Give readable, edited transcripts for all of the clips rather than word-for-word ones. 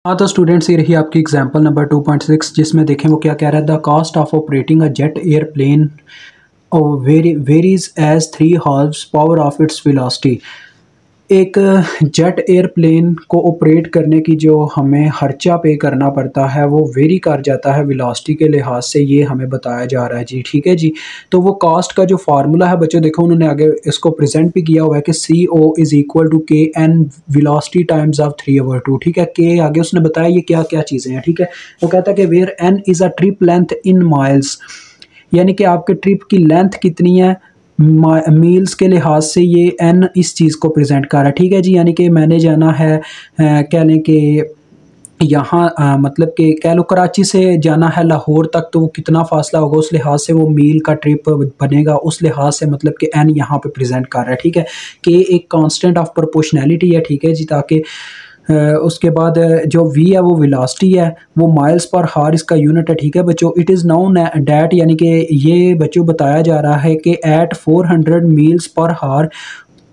हाँ तो स्टूडेंट्स ये रही आपकी एग्जांपल नंबर 2.6 जिसमें देखें वो क्या कह रहा है। The cost of operating a jet aeroplane varies as 3 halves power of its velocity. एक जेट एयरप्लेन को ऑपरेट करने की जो हमें खर्चा पे करना पड़ता है वो वेरी कर जाता है वेलोसिटी के लिहाज से, ये हमें बताया जा रहा है जी। ठीक है जी। तो वो कॉस्ट का जो फार्मूला है बच्चों देखो उन्होंने आगे इसको प्रेजेंट भी किया हुआ है कि CO इज इक्वल टू के एन वेलोसिटी टाइम्स ऑफ 3/2। ठीक है, के आगे उसने बताया ये क्या क्या चीज़ें हैं। ठीक है, वो कहता है कि where N is a trip length in miles, यानी कि आपके ट्रिप की लेंथ कितनी है मील्स के लिहाज से, ये एन इस चीज़ को प्रेजेंट कर रहा है। ठीक है जी, यानी कि मैंने जाना है कह लें कि यहाँ मतलब कि कह लो कराची से जाना है लाहौर तक, तो वो कितना फासला होगा उस लिहाज से वो मील का ट्रिप बनेगा, उस लिहाज से मतलब कि एन यहाँ पे प्रेजेंट कर रहा है। ठीक है, कि एक कांस्टेंट ऑफ प्रोपोर्शनैलिटी है। ठीक है जी, ताकि उसके बाद जो वी है वो वेलोसिटी है, वो माइल्स पर हार इसका यूनिट है। ठीक है बच्चों, इट इज़ नाउन डैट, यानी कि ये बच्चों बताया जा रहा है कि एट 400 मील्स पर हार,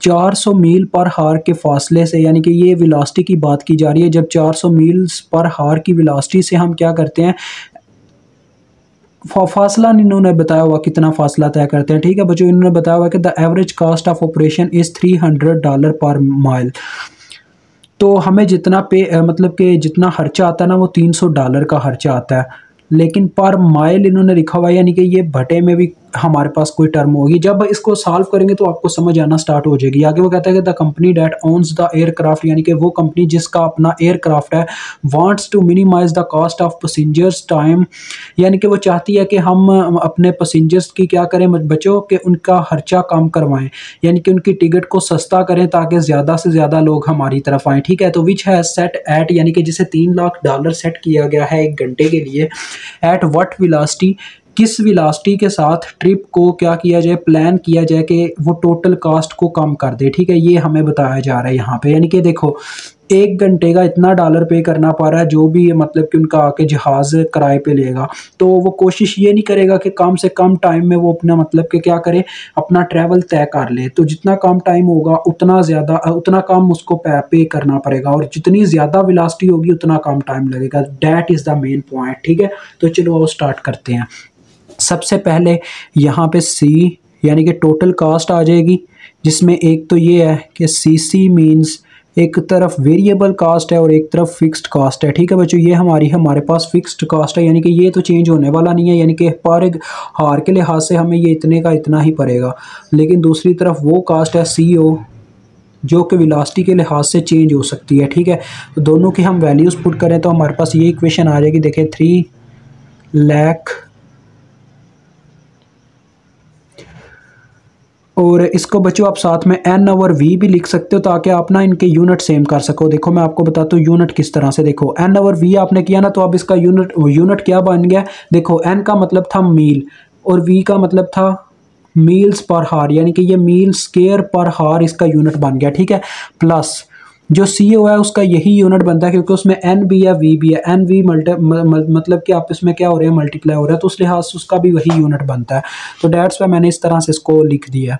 400 मील पर हार के फासले से, यानी कि ये वेलोसिटी की बात की जा रही है। जब 400 मील्स पर हार की वेलोसिटी से हम क्या करते हैं, फासला इन्होंने बताया हुआ कितना फासला तय करते हैं। ठीक है बच्चों, इन्होंने बताया हुआ कि the average cost of operation is $300 per mile. तो हमें जितना मतलब कि जितना खर्चा आता है ना वो $300 का खर्चा आता है, लेकिन पर माइल इन्होंने लिखा हुआ है, यानी कि ये भटे में भी हमारे पास कोई टर्म होगी। जब इसको सॉल्व करेंगे तो आपको समझ आना स्टार्ट हो जाएगी। आगे वो कहता है कि the company that owns the aircraft, यानी कि वो कंपनी जिसका अपना एयरक्राफ्ट है, wants to minimise the cost of passengers time, यानी कि वो चाहती है कि हम अपने पैसेंजर्स की क्या करें बच्चों के उनका खर्चा कम करवाएं, यानी कि उनकी टिकट को सस्ता करें ताकि ज़्यादा से ज़्यादा लोग हमारी तरफ आएँ। ठीक है, तो विच है सेट एट, यानी कि जिसे $3 लाख सेट किया गया है 1 घंटे के लिए, एट व्हाट वेलोसिटी, किस वेलोसिटी के साथ ट्रिप को क्या किया जाए, प्लान किया जाए कि वो टोटल कॉस्ट को कम कर दे। ठीक है, ये हमें बताया जा रहा है यहाँ पे, यानी कि देखो 1 घंटे का इतना डॉलर पे करना पड़ रहा है जो भी मतलब कि उनका आके जहाज़ किराए पे लेगा, तो वो कोशिश ये नहीं करेगा कि कम से कम टाइम में वो अपना मतलब कि क्या करे, अपना ट्रैवल तय कर ले। तो जितना कम टाइम होगा उतना कम उसको पे करना पड़ेगा, और जितनी ज़्यादा वेलोसिटी होगी उतना कम टाइम लगेगा। That is the main point. ठीक है, तो चलो वो स्टार्ट करते हैं। सबसे पहले यहाँ पे सी यानी कि टोटल कास्ट आ जाएगी, जिसमें एक तो ये है कि CC मीन्स एक तरफ वेरिएबल कास्ट है और एक तरफ फिक्स्ड कास्ट है। ठीक है बच्चों, ये हमारे पास फिक्स्ड कास्ट है, यानी कि ये तो चेंज होने वाला नहीं है, यानी कि पर एक हार के लिहाज से हमें ये इतने का इतना ही पड़ेगा। लेकिन दूसरी तरफ वो कास्ट है CO जो कि वेलोसिटी के लिहाज से चेंज हो सकती है। ठीक है, तो दोनों की हम वैल्यूज़ पुट करें तो हमारे पास ये इक्वेशन आ जाएगी। देखें 3 लाख, और इसको बच्चों आप साथ में N ओवर V भी लिख सकते हो ताकि आप ना इनके यूनिट सेम कर सको। देखो मैं आपको बताता हूँ यूनिट किस तरह से। देखो N ओवर V आपने किया ना, तो अब इसका यूनिट क्या बन गया। देखो N का मतलब था मील और V का मतलब था मील्स पर हार, यानी कि ये मील स्क्वायर पर हार इसका यूनिट बन गया। ठीक है, प्लस जो CO है उसका यही यूनिट बनता है क्योंकि उसमें N भी है V भी है। N V मतलब कि आप इसमें क्या हो रहे हैं, मल्टीप्लाई हो रहा है, तो उस लिहाज से उसका भी वही यूनिट बनता है। तो डेट्स पे मैंने इस तरह से इसको लिख दिया।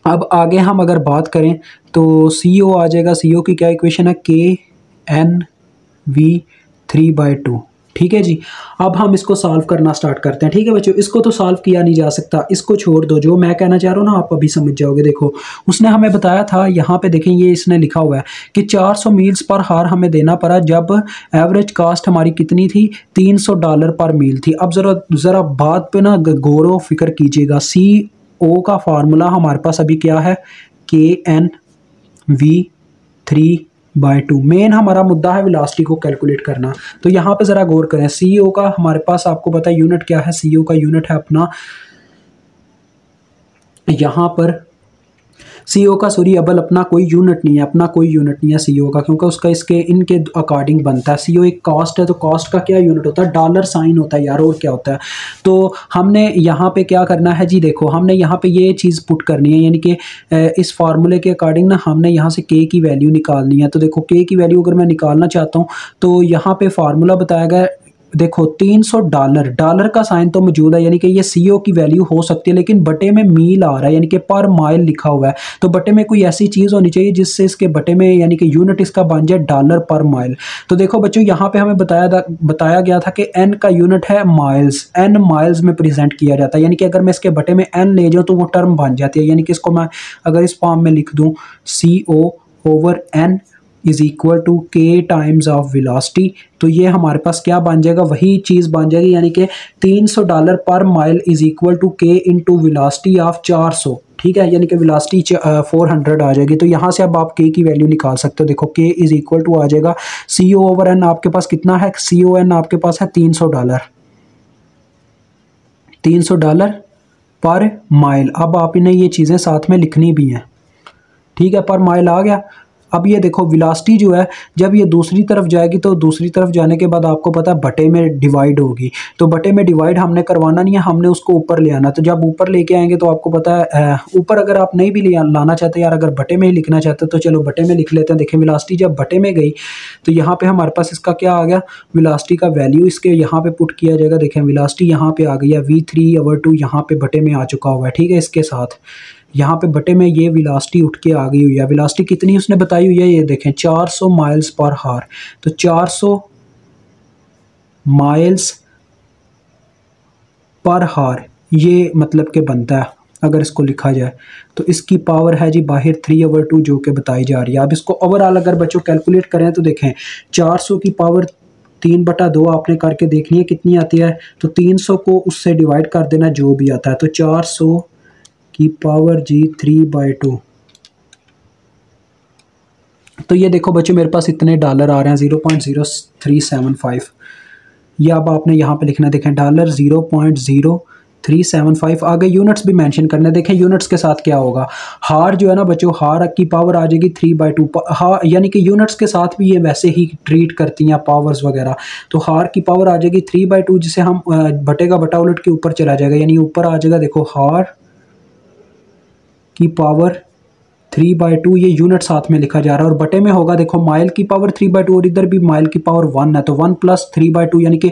अब आगे हम अगर बात करें तो CO आ जाएगा। CO की क्या इक्वेशन है, KNV 3/2। ठीक है जी, अब हम इसको सॉल्व करना स्टार्ट करते हैं। ठीक है बच्चों, इसको तो सॉल्व किया नहीं जा सकता, इसको छोड़ दो। जो मैं कहना चाह रहा हूँ ना आप अभी समझ जाओगे। देखो उसने हमें बताया था, यहाँ पे देखें ये इसने लिखा हुआ है कि 400 मील्स पर हार हमें देना पड़ा जब एवरेज कास्ट हमारी कितनी थी, $300 पर मील थी। अब ज़रा बात पे ना गौर फिक्र कीजिएगा। CO का फार्मूला हमारे पास अभी क्या है, KNV 3/2। मेन हमारा मुद्दा है वेलोसिटी को कैलकुलेट करना। तो यहाँ पे ज़रा गौर करें। CO का हमारे पास आपको पता है यूनिट क्या है। CO का यूनिट है अपना, यहाँ पर CO का अबल अपना कोई यूनिट नहीं है, अपना कोई यूनिट नहीं है CO का, क्योंकि उसका इनके अकॉर्डिंग बनता है। CO एक कॉस्ट है, तो कॉस्ट का क्या यूनिट होता है, डॉलर साइन होता है यार, और क्या होता है। तो हमने यहाँ पे क्या करना है जी, देखो हमने यहाँ पे ये चीज़ पुट करनी है, यानी कि इस फार्मूले के अकॉर्डिंग ना हमने यहाँ से K की वैल्यू निकालनी है। तो देखो K की वैल्यू अगर मैं निकालना चाहता हूँ तो यहाँ पे फार्मूला बताया गया देखो $300, डॉलर का साइन तो मौजूद है, यानी कि ये CO की वैल्यू हो सकती है, लेकिन बटे में मील आ रहा है, यानी कि पर माइल लिखा हुआ है। तो बटे में कोई ऐसी चीज़ होनी चाहिए जिससे इसके बटे में यानी कि यूनिट इसका बन जाए डॉलर पर माइल। तो देखो बच्चों, यहाँ पे हमें बताया गया था कि एन का यूनिट है माइल्स, एन माइल्स में प्रेजेंट किया जाता है, यानी कि अगर मैं इसके बटे में एन ले जाऊँ तो वो टर्म बन जाती है, यानी कि इसको मैं अगर इस फॉर्म में लिख दूँ CO/N इज इक्वल टू के टाइम्स ऑफ वेलोसिटी, तो ये हमारे पास क्या बन जाएगा, वही चीज़ बन जाएगी, यानी कि $300 per mile is equal to K into velocity of 400। ठीक है, यानी कि वेलोसिटी 400 आ जाएगी। तो यहाँ से अब आप के की वैल्यू निकाल सकते हो। देखो के इज इक्वल टू आ जाएगा CO/N, आपके पास कितना है, CON आपके पास है $300, $300 पर माइल। अब आप इन्हें ये चीज़ें साथ में लिखनी भी हैं। ठीक है, पर माइल आ गया। अब ये देखो वेलोसिटी जो है, जब ये दूसरी तरफ जाएगी तो दूसरी तरफ जाने के बाद आपको पता है बटे में डिवाइड होगी, तो बटे में डिवाइड हमने करवाना नहीं है, हमने उसको ऊपर ले आना। तो जब ऊपर लेके आएंगे तो आपको पता है ऊपर अगर आप नहीं भी लाना चाहते यार, अगर बटे में ही लिखना चाहते तो चलो बटे में लिख लेते हैं। देखें वेलोसिटी जब बटे में गई तो यहाँ पे हमारे पास इसका क्या आ गया, वेलोसिटी का वैल्यू इसके यहाँ पे पुट किया जाएगा। देखें वेलोसिटी यहाँ पे आ गई है V3/2, यहाँ पे बटे में आ चुका हुआ है। ठीक है, इसके साथ यहाँ पे बटे में ये वेलोसिटी उठ के आ गई हुई है। वेलोसिटी कितनी उसने बताई हुई है, ये देखें 400 माइल्स पर हावर। तो 400 माइल्स पर हावर ये मतलब के बनता है, अगर इसको लिखा जाए तो इसकी पावर है जी बाहर 3/2 जो कि बताई जा रही है। अब इसको ओवरऑल अगर बच्चों कैलकुलेट करें तो देखें 400 की पावर 3/2 आपने करके देखनी है कितनी आती है, तो 300 को उससे डिवाइड कर देना जो भी आता है, तो 400 की पावर जी 3/2। तो ये देखो बच्चों मेरे पास इतने डॉलर आ रहे हैं 0.0375। ये अब आपने यहाँ पे लिखना, देखें डॉलर 0.0375। आगे यूनिट्स भी मेंशन करने, देखें यूनिट्स के साथ क्या होगा, हार जो है ना बच्चों, हार की पावर आ जाएगी 3/2। हार यानी कि यूनिट्स के साथ भी ये वैसे ही ट्रीट करती हैं पावर्स वगैरह। तो हार की पावर आ जाएगी 3/2, जिसे हम बटे का बटा उलट के ऊपर चला जाएगा, यानी ऊपर आ जाएगा देखो हार की पावर 3/2, ये यूनिट साथ में लिखा जा रहा है, और बटे में होगा देखो माइल की पावर 3/2, और इधर भी माइल की पावर 1 है, तो 1 + 3/2, यानी कि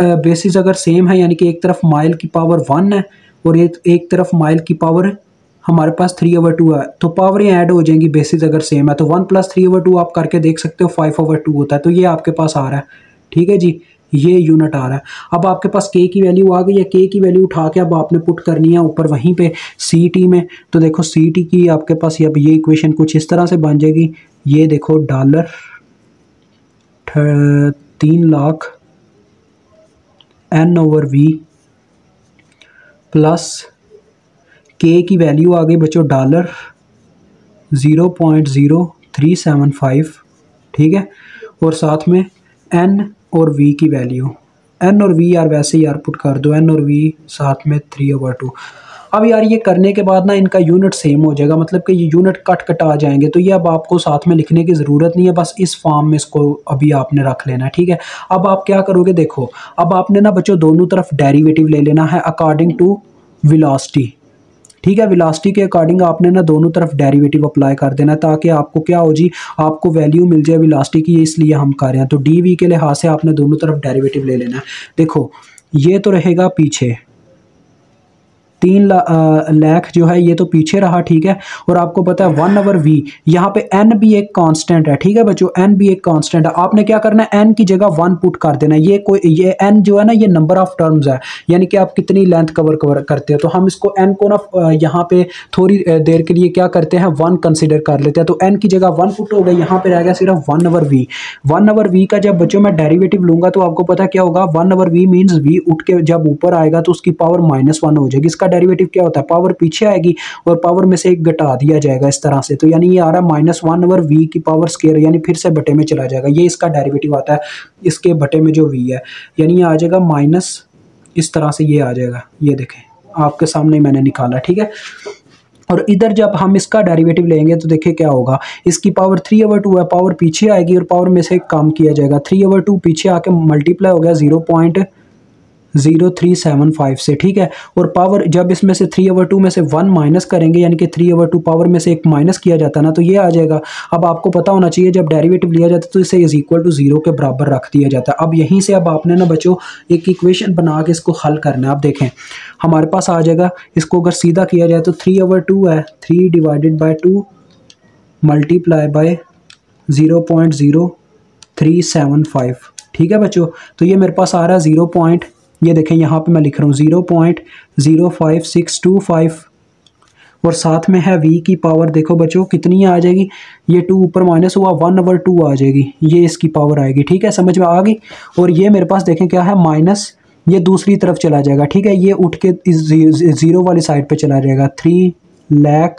बेसिस अगर सेम है, यानी कि एक तरफ माइल की पावर 1 है और एक तरफ माइल की पावर हमारे पास 3/2 है, तो पावरें ऐड हो जाएंगी बेसिस अगर सेम है। तो 1 + 3/2 आप करके देख सकते हो 5/2 होता है, तो ये आपके पास आ रहा है। ठीक है जी, ये यूनिट आ रहा है। अब आपके पास के की वैल्यू आ गई है, के की वैल्यू उठा के अब आपने पुट करनी है ऊपर वहीं पे CT में। तो देखो CT की आपके पास अब ये इक्वेशन कुछ इस तरह से बन जाएगी, ये देखो डॉलर 3 लाख N/V प्लस के की वैल्यू आ गई बच्चों डॉलर 0.0375। ठीक है, और साथ में N और V की वैल्यू, N और V यार वैसे ही यार पुट कर दो, N और V साथ में 3/2। अब यार ये करने के बाद ना इनका यूनिट सेम हो जाएगा, मतलब कि ये यूनिट कट आ जाएंगे, तो ये अब आपको साथ में लिखने की ज़रूरत नहीं है, बस इस फॉर्म में इसको अभी आपने रख लेना है। ठीक है, अब आप क्या करोगे, देखो अब आपने ना बच्चों दोनों तरफ डेरिवेटिव ले लेना है अकॉर्डिंग टू वेलोसिटी। ठीक है, वेलोसिटी के अकॉर्डिंग आपने ना दोनों तरफ डेरिवेटिव अप्लाई कर देना है, ताकि आपको क्या हो जी, आपको वैल्यू मिल जाए वेलोसिटी की, इसलिए हम कर रहे हैं। तो DV के लिहाज से आपने दोनों तरफ डेरिवेटिव ले लेना है। देखो ये तो रहेगा पीछे 3 लाख जो है ये तो पीछे रहा। ठीक है, और आपको पता है 1/V, यहाँ पे N भी एक कांस्टेंट है। ठीक है बच्चों, N भी एक कांस्टेंट है, आपने क्या करना है N की जगह 1 पुट कर देना। ये N जो है ना, ये नंबर ऑफ टर्म्स है, यानी कि आप कितनी लेंथ कवर करते हो। तो हम इसको N को ना यहाँ पे थोड़ी देर के लिए क्या करते हैं 1 कंसिडर कर लेते हैं। तो N की जगह 1 पुट हो गई, यहाँ पे रह गया सिर्फ 1/V। 1/V का जब बच्चों मैं डेरिवेटिव लूंगा तो आपको पता क्या होगा, 1/V मीन्स V उठ के जब ऊपर आएगा तो उसकी पावर -1 हो जाएगी। इसका डेरिवेटिव क्या होता है, पावर पीछे आएगी और पावर में से एक घटा दिया जाएगा इस तरह से, तो यानी ये आ रहा है -1/V की पावर स्क्वायर, यानी फिर से बटे में चला जाएगा। ये इसका डेरिवेटिव आता है इसके बटे में जो V है, यानी ये आ जाएगा माइनस, इस तरह से ये आ जाएगा। ये देखें आपके सामने मैंने निकाला। ठीक है, और इधर जब हम इसका डेरिवेटिव लेंगे तो देखिए क्या होगा, इसकी पावर 3/2 है, पावर पीछे आएगी और पावर में से कम किया जाएगा। 3/2 पीछे आके मल्टीप्लाई हो गया 0375 से, ठीक है। और पावर जब इसमें से 3/2 में से 1 माइनस करेंगे, यानी कि 3/2 पावर में से एक माइनस किया जाता है ना, तो ये आ जाएगा। अब आपको पता होना चाहिए जब डेरिवेटिव लिया जाता है तो इसे इज इक्वल टू 0 के बराबर रख दिया जाता है। अब यहीं से अब आपने ना बच्चों एक इक्वेशन बना के इसको हल करना है। आप देखें हमारे पास आ जाएगा, इसको अगर सीधा किया जाए तो 3/2 है, 3 डिवाइडेड बाई 2 मल्टीप्लाई बाय 0.0375, ठीक है बच्चों। तो ये मेरे पास आ रहा है 0. ये देखें यहाँ पे मैं लिख रहा हूँ 0.05625, और साथ में है v की पावर, देखो बच्चों कितनी आ जाएगी, ये 2 ऊपर माइनस हुआ 1/2 आ जाएगी, ये इसकी पावर आएगी, ठीक है, समझ में आ गई। और ये मेरे पास देखें क्या है माइनस, ये दूसरी तरफ चला जाएगा, ठीक है, ये उठ के इस 0 वाली साइड पे चला जाएगा, 3 लाख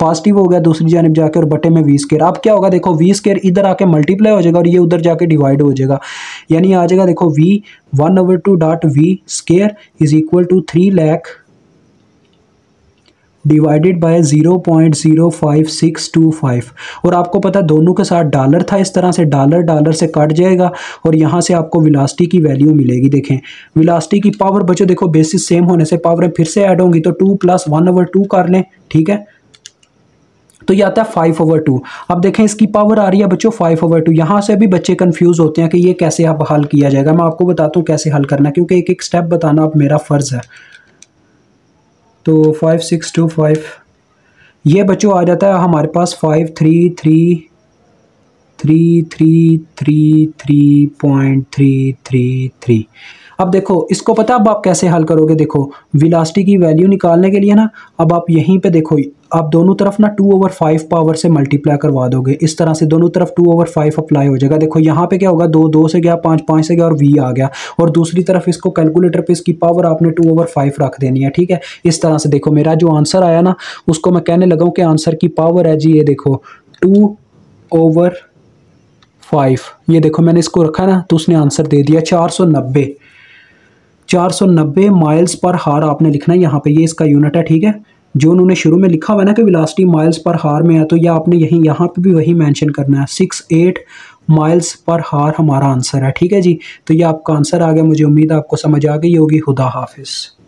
पॉजिटिव हो गया दूसरी जानब जाके, और बटे में वी स्केयर। अब क्या होगा देखो, वी स्केयर इधर आके मल्टीप्लाई हो जाएगा और ये उधर जाके डिवाइड हो जाएगा, यानी आ जाएगा देखो v 1/2 dot V square is equal to 3 lakh divided by 0.05625। और आपको पता है दोनों के साथ डॉलर था, इस तरह से डॉलर से कट जाएगा और यहाँ से आपको वेलोसिटी की वैल्यू मिलेगी। देखें वेलोसिटी की पावर बच्चों देखो बेसिस सेम होने से पावर फिर से ऐड होंगी, तो 2 + 1/2 कर लें, ठीक है, तो ये आता है 5/2। अब देखें इसकी पावर आ रही है बच्चों 5/2। यहाँ से भी बच्चे कंफ्यूज होते हैं कि ये कैसे अब हल किया जाएगा। मैं आपको बताता हूँ कैसे हल करना है, क्योंकि एक एक स्टेप बताना अब मेरा फ़र्ज़ है। तो 5625 ये बच्चों आ जाता है हमारे पास 5333333.333। अब देखो इसको पता अब आप कैसे हल करोगे, देखो वेलोसिटी की वैल्यू निकालने के लिए ना, अब आप यहीं पे देखो आप दोनों तरफ ना 2/5 पावर से मल्टीप्लाई करवा दोगे, इस तरह से दोनों तरफ 2/5 अप्लाई हो जाएगा। देखो यहाँ पे क्या होगा, 2 से गया, 5 से गया और v आ गया, और दूसरी तरफ इसको कैलकुलेटर पे इसकी पावर आपने 2/5 रख देनी है, ठीक है। इस तरह से देखो मेरा जो आंसर आया ना उसको मैं कहने लगा हूँ कि आंसर की पावर है जी, ये देखो 2/5, ये देखो मैंने इसको रखा ना तो उसने आंसर दे दिया 490 माइल्स पर हार आपने लिखना है यहाँ पे, ये इसका यूनिट है, ठीक है। जो उन्होंने शुरू में लिखा हुआ है ना कि वेलोसिटी माइल्स पर हार में है, तो ये आपने यहाँ पे भी वही मेंशन करना है, 68 माइल्स पर हार हमारा आंसर है, ठीक है जी। तो ये आपका आंसर आ गया, मुझे उम्मीद है आपको समझ आ गई होगी। खुदा हाफिज़।